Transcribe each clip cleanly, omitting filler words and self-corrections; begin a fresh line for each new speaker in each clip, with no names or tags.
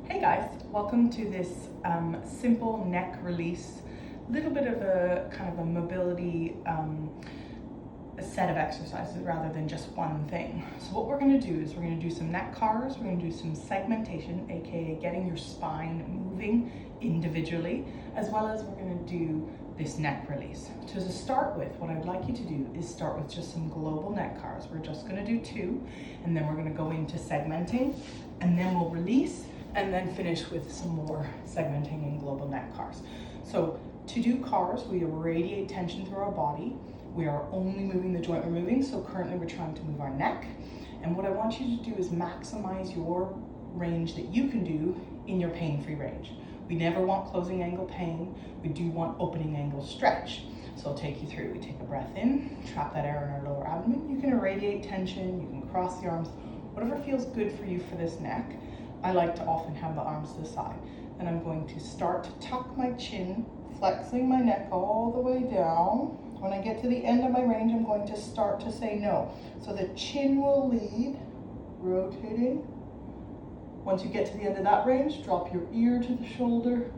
Hey guys, welcome to this simple neck release, a little bit of a kind of a mobility a set of exercises rather than just one thing. So what we're going to do is we're going to do some neck cars, we're going to do some segmentation, aka getting your spine moving individually, as well as we're going to do this neck release. So to start with, what I'd like you to do is start with just some global neck cars. We're just going to do 2, and then we're going to go into segmenting, and then we'll release, and then finish with some more segmenting and global neck cars. So to do cars, we radiate tension through our body. We are only moving the joint we're moving, so currently we're trying to move our neck. And what I want you to do is maximize your range that you can do in your pain-free range. We never want closing angle pain, we do want opening angle stretch. So I'll take you through. We take a breath in, trap that air in our lower abdomen. You can irradiate tension, you can cross the arms, whatever feels good for you for this neck. I like to often have the arms to the side. And I'm going to start to tuck my chin, flexing my neck all the way down. When I get to the end of my range, I'm going to start to say no. So the chin will lead, rotating. Once you get to the end of that range, drop your ear to the shoulder,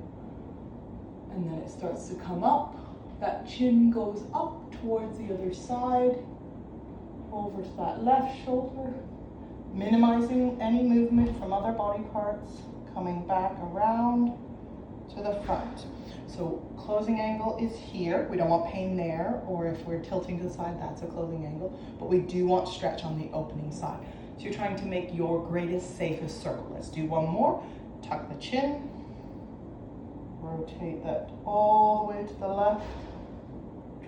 and then it starts to come up. That chin goes up towards the other side, over to that left shoulder, minimizing any movement from other body parts, coming back around to the front. So closing angle is here. We don't want pain there, or if we're tilting to the side, that's a closing angle, but we do want stretch on the opening side. So you're trying to make your greatest, safest circle. Let's do one more. Tuck the chin, rotate that all the way to the left,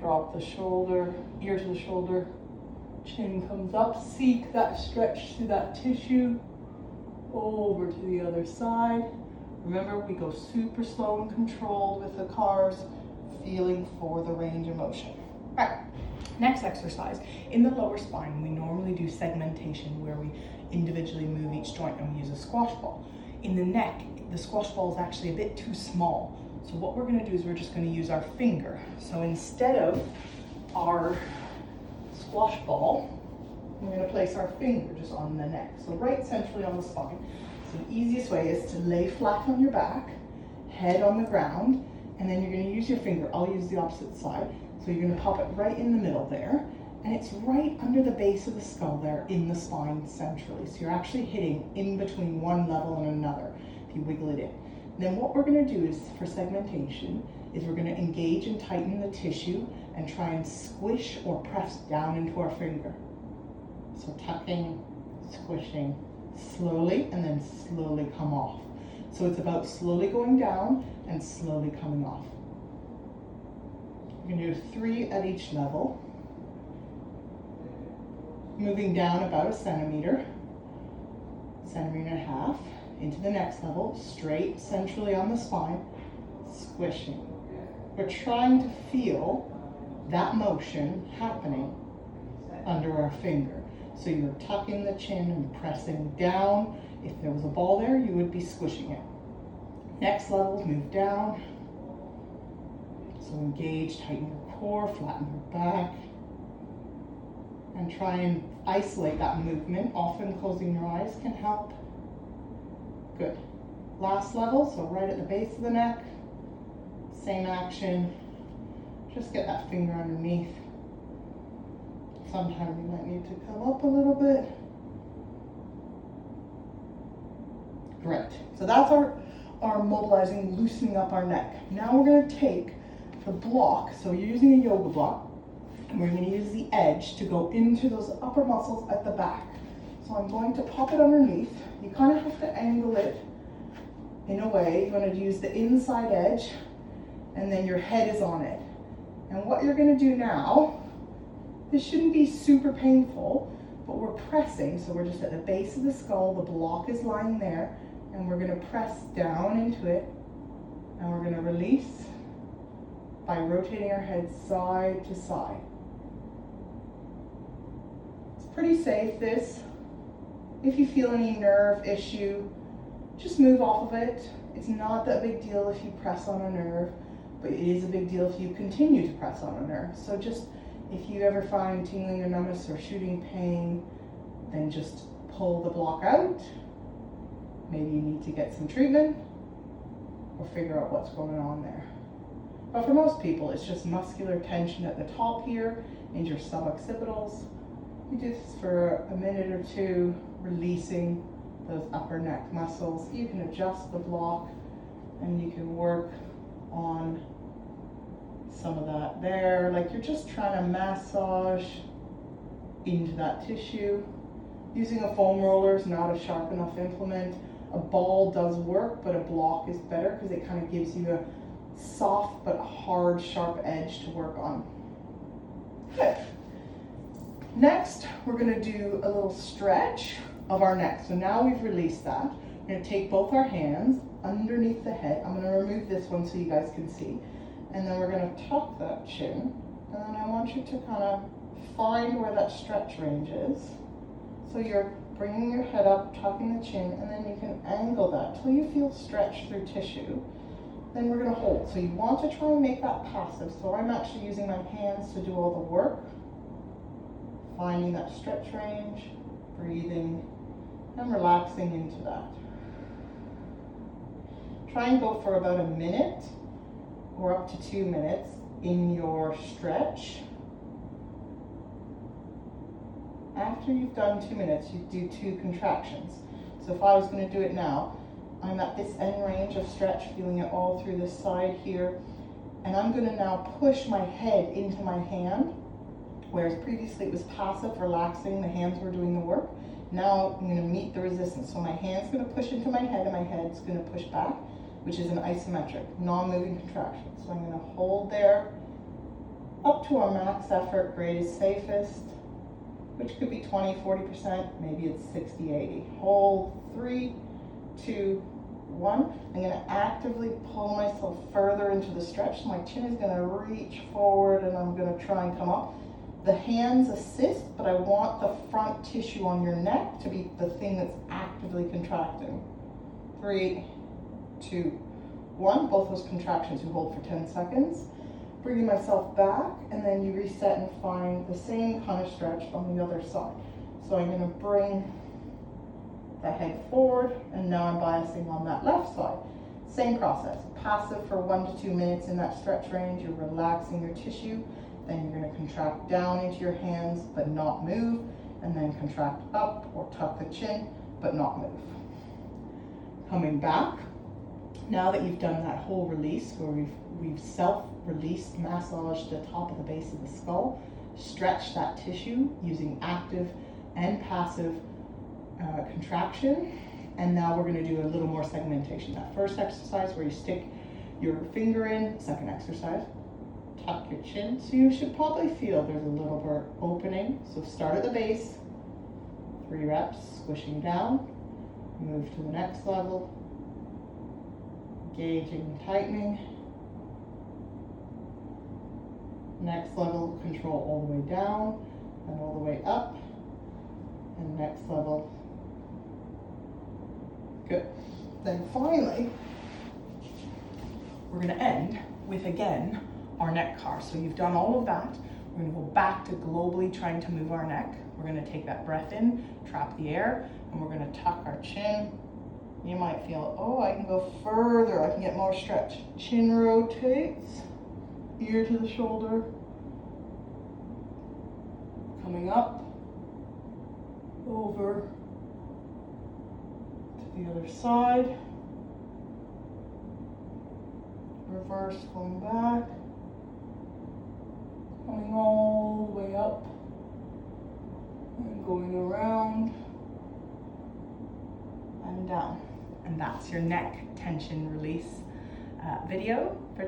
drop the shoulder, ear to the shoulder, chin comes up, seek that stretch through that tissue, over to the other side. Remember, we go super slow and controlled with the cars, feeling for the range of motion. Right, next exercise. In the lower spine, we normally do segmentation where we individually move each joint and we use a squash ball. In the neck, the squash ball is actually a bit too small. So what we're gonna do is we're just gonna use our finger. So instead of our squash ball, we're gonna place our finger just on the neck. So right centrally on the spine. So the easiest way is to lay flat on your back, head on the ground, and then you're going to use your finger. I'll use the opposite side. So you're going to pop it right in the middle there, and it's right under the base of the skull there in the spine centrally. So you're actually hitting in between one level and another if you wiggle it in. Then what we're going to do is, for segmentation, is we're going to engage and tighten the tissue and try and squish or press down into our finger. So tucking, squishing, slowly, and then slowly come off. So it's about slowly going down and slowly coming off. We're going to do 3 at each level. Moving down about a centimeter and a half, into the next level, straight centrally on the spine, squishing. We're trying to feel that motion happening under our finger. So you're tucking the chin and pressing down. If there was a ball there, you would be squishing it. Next level, move down. So engage, tighten your core, flatten your back. And try and isolate that movement. Often closing your eyes can help. Good. Last level, so right at the base of the neck. Same action. Just get that finger underneath. Sometimes you might need to come up a little bit. Great. So that's our mobilizing, loosening up our neck. Now we're going to take the block. So you're using a yoga block, and we're going to use the edge to go into those upper muscles at the back. So I'm going to pop it underneath. You kind of have to angle it in a way. You're going to use the inside edge, and then your head is on it. And what you're going to do now, this shouldn't be super painful, but we're pressing, so we're just at the base of the skull, the block is lying there, and we're going to press down into it, and we're going to release by rotating our head side to side. It's pretty safe, this. If you feel any nerve issue, just move off of it. It's not that big deal if you press on a nerve, but it is a big deal if you continue to press on a nerve. So just, if you ever find tingling or numbness or shooting pain, then just pull the block out maybe you need to get some treatment or figure out what's going on there. But for most people, it's just muscular tension at the top here and your suboccipitals. You do this for a minute or two, releasing those upper neck muscles. You can adjust the block and you can work on some of that there, like you're just trying to massage into that tissue. Using a foam roller is not a sharp enough implement. A ball does work, but a block is better because it kind of gives you a soft but hard, sharp edge to work on. Good. Next, we're going to do a little stretch of our neck. So now we've released that. We're going to take both our hands underneath the head. I'm going to remove this one so you guys can see. And then we're going to tuck that chin. And then I want you to kind of find where that stretch range is. So you're bringing your head up, tucking the chin, and then you can angle that till you feel stretch through tissue. Then we're going to hold. So you want to try and make that passive. So I'm actually using my hands to do all the work. Finding that stretch range, breathing, and relaxing into that. Try and go for about a minute or up to 2 minutes in your stretch. After you've done 2 minutes, you do 2 contractions. So if I was going to do it now, I'm at this end range of stretch, feeling it all through this side here. And I'm going to now push my head into my hand, whereas previously it was passive, relaxing, the hands were doing the work. Now I'm going to meet the resistance. So my hand's going to push into my head and my head's going to push back, which is an isometric, non-moving contraction. So I'm going to hold there up to our max effort, greatest, safest, which could be 20, 40%, maybe it's 60, 80. Hold, 3, 2, 1. I'm going to actively pull myself further into the stretch. So my chin is going to reach forward and I'm going to try and come up. The hands assist, but I want the front tissue on your neck to be the thing that's actively contracting. 3, 2, 1. Both those contractions you hold for 10 seconds. Bringing myself back, and then you reset and find the same kind of stretch on the other side. So I'm going to bring the head forward, and now I'm biasing on that left side. Same process. Passive for 1 to 2 minutes in that stretch range. You're relaxing your tissue. Then you're going to contract down into your hands, but not move, and then contract up or tuck the chin, but not move. Coming back. Now that you've done that whole release where we've self-released, massaged the top of the base of the skull, stretch that tissue using active and passive contraction. And now we're going to do a little more segmentation. That first exercise where you stick your finger in, second exercise, tuck your chin. So you should probably feel there's a little bit opening. So start at the base, 3 reps, squishing down, move to the next level, engaging and tightening. Next level, control all the way down and all the way up. And next level. Good. Then finally, we're going to end with, again, our neck car. So you've done all of that. We're going to go back to globally trying to move our neck. We're going to take that breath in, trap the air, and we're going to tuck our chin. You might feel, oh, I can go further. I can get more stretch. Chin rotates, ear to the shoulder. Coming up, over to the other side. Reverse, going back. Coming all the way up. And going around. And down. And that's your neck tension release video for today.